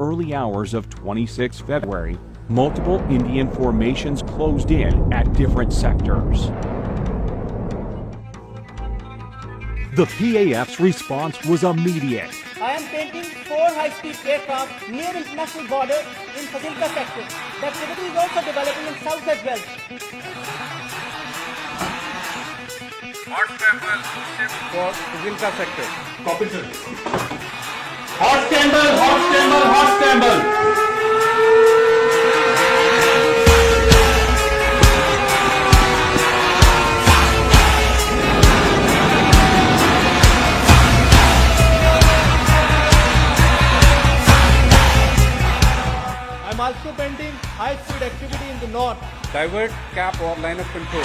early hours of 26 February, multiple Indian formations closed in at different sectors. The PAF's response was immediate. I am painting 4 high-speed aircraft near international border in Fazilka sector. That activity is also developing in south as well. Hot scramble for Fazilka sector. Copy, sir. Hot scramble, hot scramble, hot scramble. I'm also painting high-speed activity in the north. Divert cap or line of control.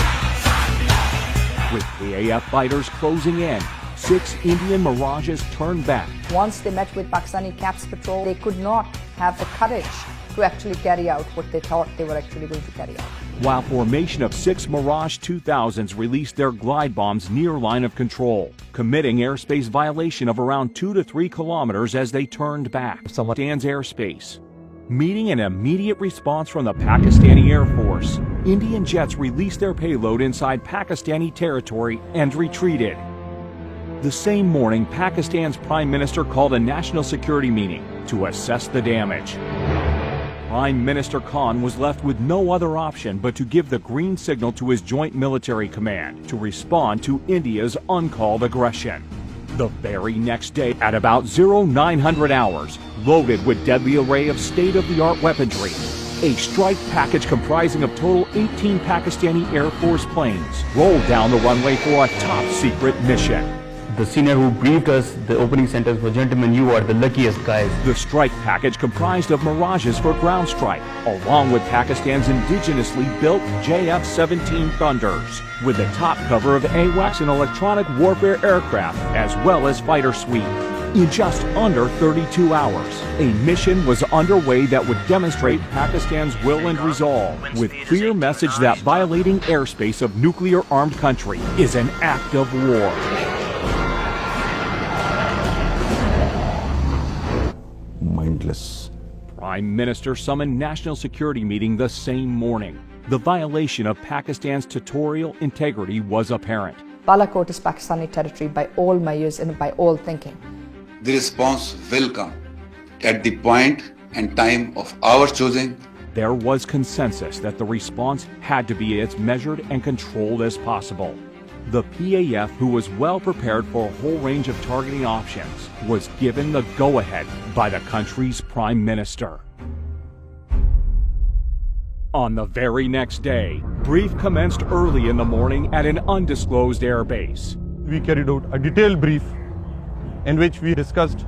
With PAF fighters closing in, 6 Indian Mirages turned back. Once they met with Pakistani CAPS patrol, they could not have the courage to actually carry out what they thought they were actually going to carry out. While formation of 6 Mirage 2000s released their glide bombs near line of control, committing airspace violation of around 2 to 3 kilometers as they turned back. Pakistan's airspace. Meeting an immediate response from the Pakistani Air Force, Indian jets released their payload inside Pakistani territory and retreated. The same morning, Pakistan's Prime Minister called a national security meeting to assess the damage. Prime Minister Khan was left with no other option but to give the green signal to his Joint Military Command to respond to India's uncalled aggression. The very next day, at about 0900 hours, loaded with deadly array of state-of-the-art weaponry, a strike package comprising of total 18 Pakistani Air Force planes rolled down the runway for a top-secret mission. The senior who briefed us, the opening sentence was, "Gentlemen, you are the luckiest guys." The strike package comprised of Mirages for ground strike, along with Pakistan's indigenously built JF-17 Thunders, with the top cover of AWACS and electronic warfare aircraft, as well as fighter suite. In just under 32 hours, a mission was underway that would demonstrate Pakistan's will and resolve, with clear message that violating airspace of nuclear-armed country is an act of war. Mindless. Prime Minister summoned national security meeting the same morning. The violation of Pakistan's territorial integrity was apparent. Balakot is Pakistani territory by all measures and by all thinking. The response will come at the point and time of our choosing. There was consensus that the response had to be as measured and controlled as possible. The PAF, who was well prepared for a whole range of targeting options, was given the go-ahead by the country's Prime Minister. On the very next day, brief commenced early in the morning at an undisclosed airbase. We carried out a detailed brief in which we discussed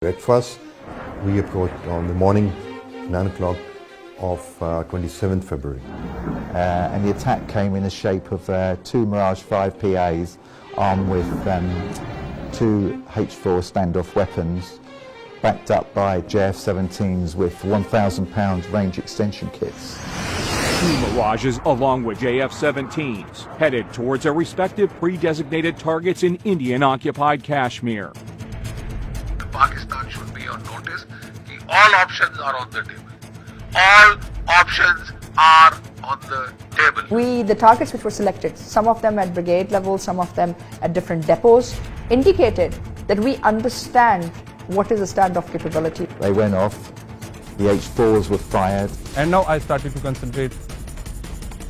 At first, we approached on the morning, 9 o'clock of 27th February. And the attack came in the shape of 2 Mirage 5 PAs armed with 2 H4 standoff weapons, backed up by JF-17s with 1,000-pound range extension kits. 2 Mirages, along with JF-17s, headed towards their respective pre-designated targets in Indian-occupied Kashmir. Pakistan should be on notice कि all options are on the table. All options are on the table. The targets which were selected, some of them at brigade level, some of them at different depots, indicated that we understand what is a standoff capability. They went off, the H4s were fired. And now I started to concentrate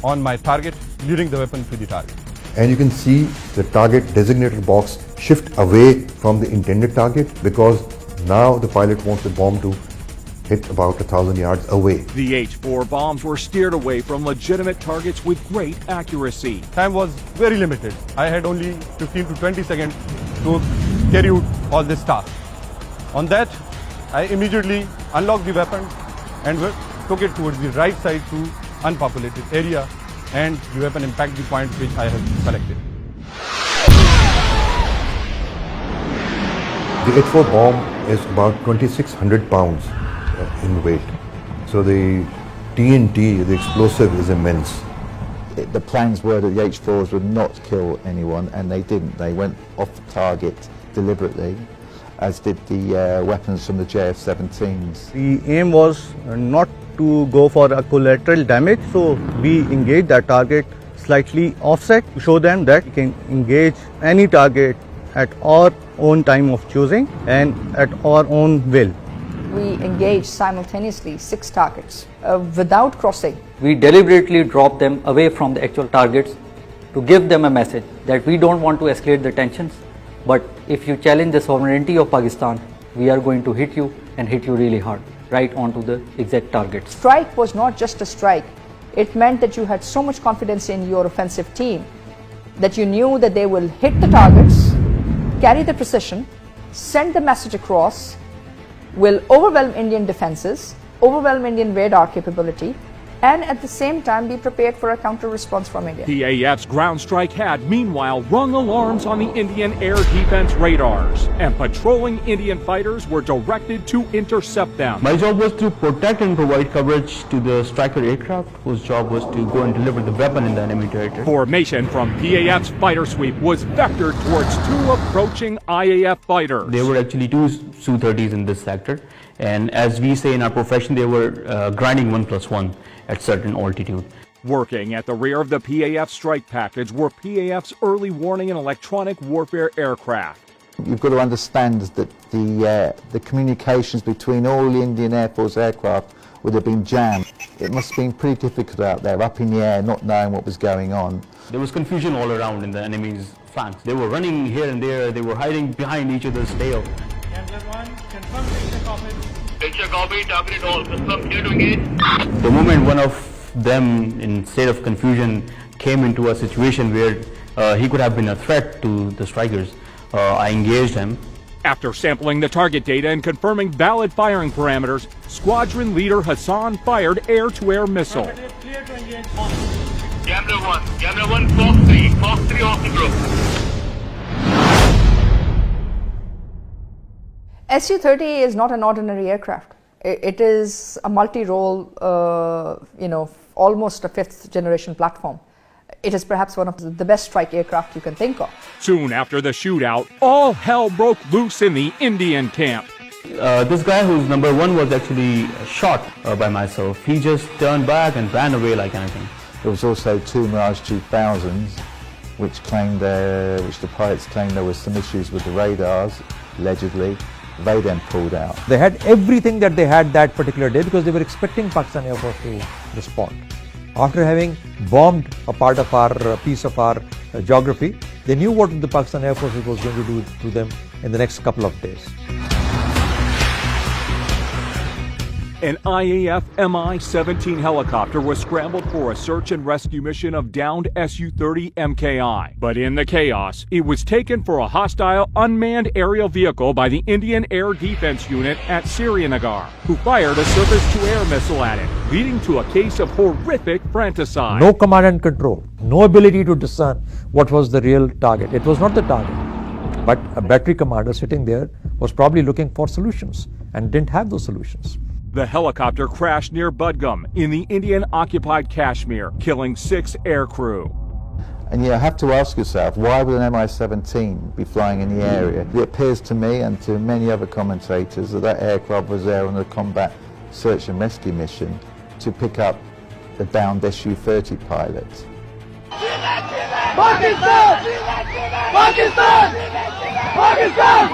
on my target, luring the weapon to the target. And you can see the target designated box shift away from the intended target because now the pilot wants the bomb to hit about 1,000 yards away. The H-4 bombs were steered away from legitimate targets with great accuracy. Time was very limited. I had only 15 to 20 seconds to carry out all this task. On that, I immediately unlocked the weapon and took it towards the right side to unpopulated area, and the weapon impacted the point which I have selected. The H4 bomb is about 2,600 pounds in weight. So the TNT, the explosive, is immense. The plans were that the H4s would not kill anyone, and they didn't. They went off target deliberately, as did the weapons from the JF-17s. The aim was not to go for a collateral damage, so we engaged that target slightly offset to show them that we can engage any target at our own time of choosing and at our own will. We engaged simultaneously 6 targets without crossing. We deliberately dropped them away from the actual targets to give them a message that we don't want to escalate the tensions, but if you challenge the sovereignty of Pakistan, we are going to hit you and hit you really hard, right onto the exact targets. Strike was not just a strike. It meant that you had so much confidence in your offensive team that you knew that they will hit the targets, carry the precision, send the message across, will overwhelm Indian defenses, overwhelm Indian radar capability, and at the same time be prepared for a counter response from India. PAF's ground strike had, meanwhile, rung alarms on the Indian air defense radars, and patrolling Indian fighters were directed to intercept them. My job was to protect and provide coverage to the striker aircraft, whose job was to go and deliver the weapon in the enemy territory. Formation from PAF's fighter sweep was vectored towards 2 approaching IAF fighters. There were actually 2 Su-30s in this sector, and as we say in our profession, they were grinding 1+1 at certain altitude. Working at the rear of the PAF strike package were PAF's early warning and electronic warfare aircraft. You've got to understand that the communications between all the Indian Air Force aircraft would have been jammed. It must have been pretty difficult out there, up in the air, not knowing what was going on. There was confusion all around in the enemy's flanks. They were running here and there, they were hiding behind each other's tail. Picture copy, target all, confirm, clear to engage. The moment one of them, in state of confusion, came into a situation where he could have been a threat to the strikers, I engaged him. After sampling the target data and confirming valid firing parameters, squadron leader Hassan fired air-to-air missile. Camera 1, Fox 3 off the group. Su-30 is not an ordinary aircraft. It is a multi-role, almost a 5th generation platform. It is perhaps one of the best strike aircraft you can think of. Soon after the shootout, all hell broke loose in the Indian camp. This guy who's number 1 was actually shot by myself. He just turned back and ran away like anything. There was also 2 Mirage 2000s, which the pilots claimed there was some issues with the radars, allegedly. They then pulled out. They had everything that they had that particular day because they were expecting Pakistan Air Force to respond. After having bombed a part of our piece of our geography, they knew what the Pakistan Air Force was going to do to them in the next couple of days. An IAF Mi-17 helicopter was scrambled for a search and rescue mission of downed Su-30 MKI. But in the chaos, it was taken for a hostile unmanned aerial vehicle by the Indian Air Defense Unit at Srinagar, who fired a surface-to-air missile at it, leading to a case of horrific fratricide. No command and control, no ability to discern what was the real target. It was not the target, but a battery commander sitting there was probably looking for solutions and didn't have those solutions. The helicopter crashed near Budgam in the Indian-occupied Kashmir, killing 6 aircrew. And you have to ask yourself, why would an Mi-17 be flying in the area? It appears to me and to many other commentators that that aircraft was there on a combat search and rescue mission to pick up the downed Su-30 pilot. Pakistan! Pakistan! Pakistan!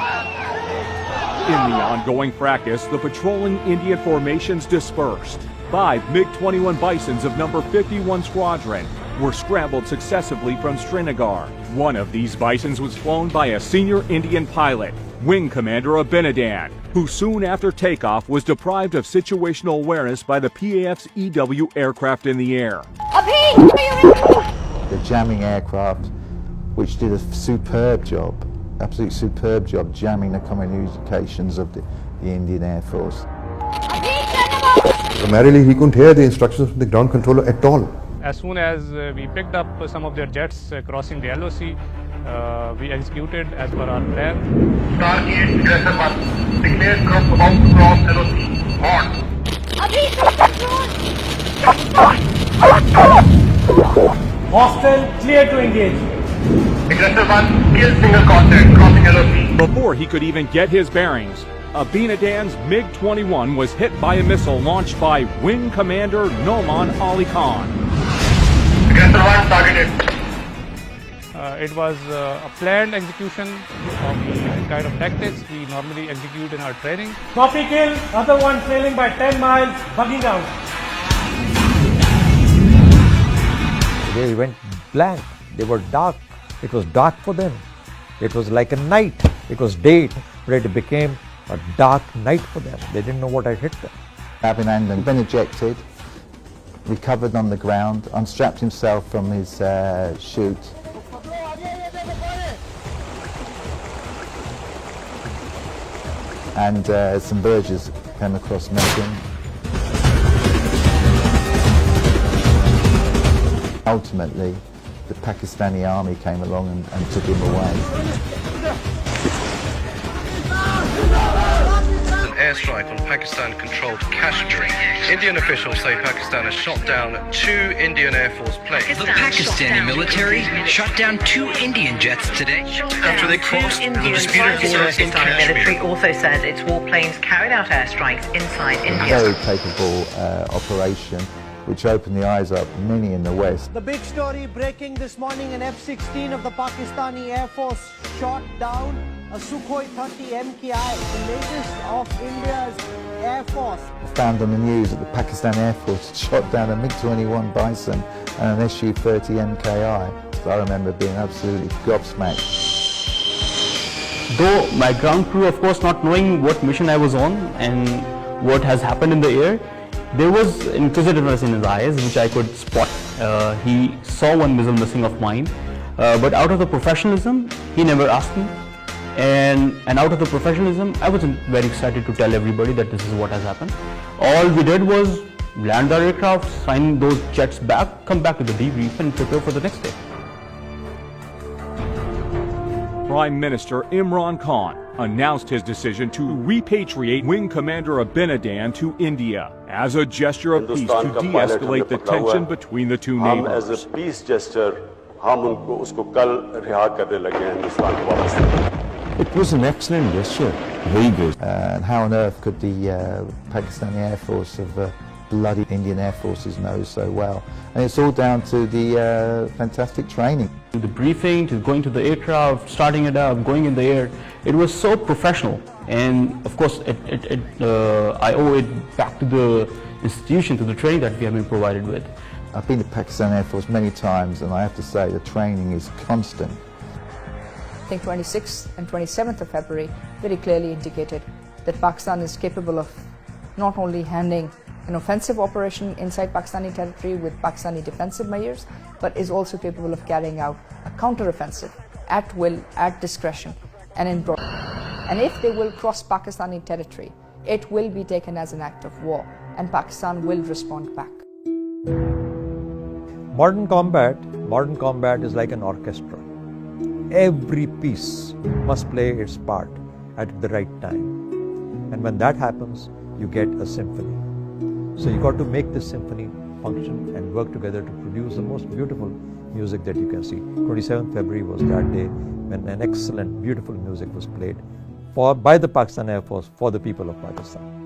In the ongoing practice, the patrolling Indian formations dispersed. 5 MiG-21 Bisons of number 51 Squadron were scrambled successively from Srinagar. One of these Bisons was flown by a senior Indian pilot, Wing Commander Abhinandan, who soon after takeoff was deprived of situational awareness by the PAF's EW aircraft in the air. The jamming aircraft, which did a superb job, absolutely superb job jamming the communications of the Indian Air Force. Primarily, he couldn't hear the instructions from the ground controller at all. As soon as we picked up some of their jets crossing the LOC, we executed as per our plan. Target aggressor 1. Declared group about to cross LOC. On. Hostile clear to engage. Aggressor 1 kill single contact crossing LOC. Before he could even get his bearings, Abhinandan's MiG-21 was hit by a missile launched by Wing Commander Noman Ali Khan. Aggressor 1 targeted. It was a planned execution of the kind of tactics we normally execute in our training. Copy kill, other one trailing by 10 miles, bugging out. They went blank. They were dark. It was dark for them. It was like a night. It was day, but it became a dark night for them. They didn't know what had hit them. Abhinandan been ejected, recovered on the ground, unstrapped himself from his chute. And some Burgess came across Melbourne. Ultimately, the Pakistani army came along and took him away. An airstrike on Pakistan-controlled Kashmir. Indian officials say Pakistan has shot down 2 Indian Air Force planes. The Pakistani military shot down 2 Indian jets today after they crossed the disputed border in Pakistani military Kashmir. also says its warplanes carried out airstrikes inside India. A very capable operation, which opened the eyes up many in the West. The big story breaking this morning, an F-16 of the Pakistani Air Force shot down a Sukhoi 30 MKI, the latest of India's Air Force. Found on the news that the Pakistan Air Force shot down a MiG-21 Bison and an Su-30 MKI. So I remember being absolutely gobsmacked. Though my ground crew, of course, not knowing what mission I was on and what has happened in the air, there was inquisitiveness in his eyes, which I could spot. He saw one missile missing of mine, but out of the professionalism, he never asked me. And out of the professionalism, I wasn't very excited to tell everybody that this is what has happened. All we did was land our aircraft, sign those jets back, come back to the debrief and prepare for the next day. Prime Minister Imran Khan announced his decision to repatriate Wing Commander Abhinandan to India as a gesture of peace to de-escalate the tension between the two neighbors. As a peace gesture, हम उनको उसको कल रिहा करने लगे हैं हिंदुस्तान को वापस. It was an excellent gesture, very good. And how on earth could the Pakistani Air Force of bloody Indian Air Forces know so well? And it's all down to the fantastic training. The briefing, to going to the aircraft, starting it up, going in the air, it was so professional. And of course, I owe it back to the institution, to the training that we have been provided with. I've been to Pakistan Air Force many times, and I have to say the training is constant. I think 26th and 27th of February very clearly indicated that Pakistan is capable of not only handling an offensive operation inside Pakistani territory with Pakistani defensive measures, but is also capable of carrying out a counter-offensive at will, at discretion, and in broad. And if they will cross Pakistani territory, it will be taken as an act of war, and Pakistan will respond back. Modern combat is like an orchestra. Every piece must play its part at the right time. And when that happens, you get a symphony. So you got to make this symphony function and work together to produce the most beautiful music that you can see. 27th February was that day when an excellent, beautiful music was played by the Pakistan Air Force for the people of Pakistan.